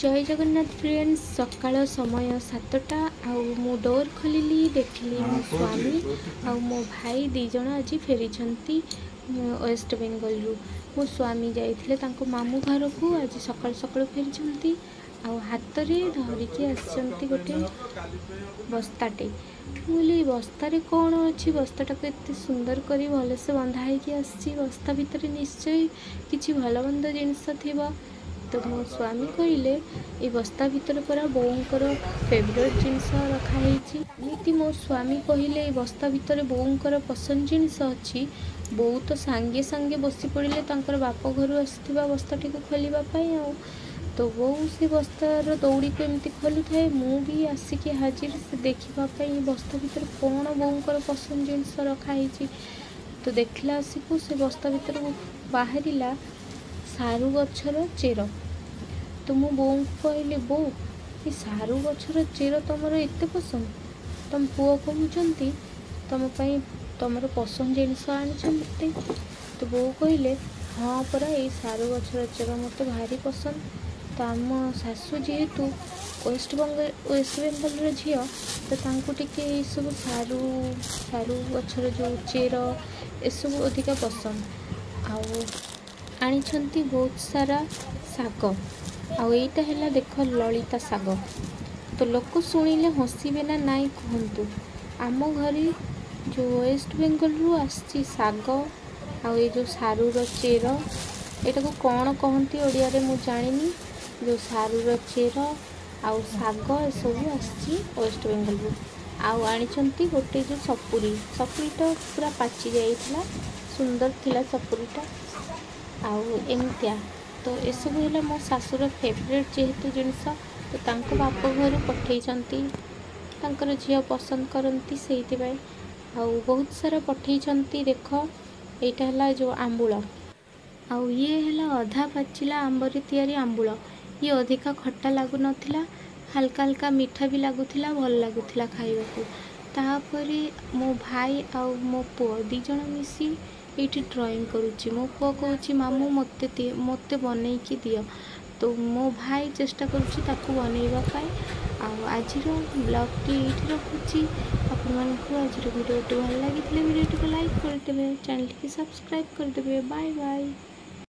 जय जगन्नाथ फ्रेंड्स सकाळ समय 7टा मु डोर खोलिली देखली मो स्वामी आ मो भाई दीज आज फेरी वेस्ट बेंगल रु मो स्वामी जाइथिले तांको मामू घर को आज सकाळ सकाळ फेरी हाथ में धरिकी आसचंती गोटे बस्ताटे बोली बस्तारे कौन अच्छी बस्ताटा को एत सुंदर करी भलसे बंधा होगी आसी बस्ता भितर निश्चय किसी भल मंद जिनस थी। तो मो स्वामी कहले ये बस्ता भितर पूरा बोऊंकर फेवरेट जिनस रखाई। मो स्वामी कहले ये बस्ता भितर बोऊंकर पसंद जिनस अच्छी बो तो सांगे सांगे बसी पड़े बाप घर आसवा बस्ताटी को खोलवाई तो बो से बस्तार दौड़ी को एमती खोलू थाए मु भी आसिक हाजिर से देखापी बस्ता भितर कौन बोऊंकर पसंद जिनस रखाई। तो देखला आसिक से बस्ता भितर बाहरिला सारू गछर चेर। तो मो बो कहली बो ये सारू गछर चेर तुमर एत पसंद तुम पुओ कहते तुम तुमर पसंद जिनस आनी। तो बो कहले हाँ परा ये सारू गछर चेर मत भारी पसंद। तो आम शाशु जेहेतु वेस्ट बेंगल झी तो टे सब सारू सारू गछर जो चेर एसबू अधिका पसंद आनी बहुत सारा शाग आईटा है देख ललिता शाग। तो लोक शुणिले हसबे ना नाई कहतु आम घरे जो वेस्ट बेंगल रु आसी शाग ये जो सारूर चेर यहाँ को कौन कहती ओडिया रे मु जानिनी जो सारूर चेर आउ शाग एसबू आसी वेस्ट बेंगल रु आनी गोटे जो सपुरीटा पूरा पाची जाइला सुंदर थिला सपुरीटा एमतिया। तो एसबू है मो शाशुर फेवरेट जेहेतु जिनस तो तांको बाप घर पठे झील पसंद करती से बहुत सारा पठे देख यहाँ है जो आंबुल आउ ये है अधा पाचिला आंबर तैयारी आंबुल ये अधिका खट्टा लगु नथिला हल्का हल्का मीठा भी लगुला भल लगुला खाइबा को। तापर मो भाई आउ मो पुओ दी जण मिसी ये ड्राइंग करुच्ची मो पुओ कहूँ मामू मते बनईकी दियो। तो मो भाई चेष्टा करुच्ची ताकू बनईबा आज ब्लॉगटी ये रखुच्छी आपण आज वीडियो भल लगी वीडियो को लाइक करदे चैनल की सब्सक्राइब करदे। Bye bye.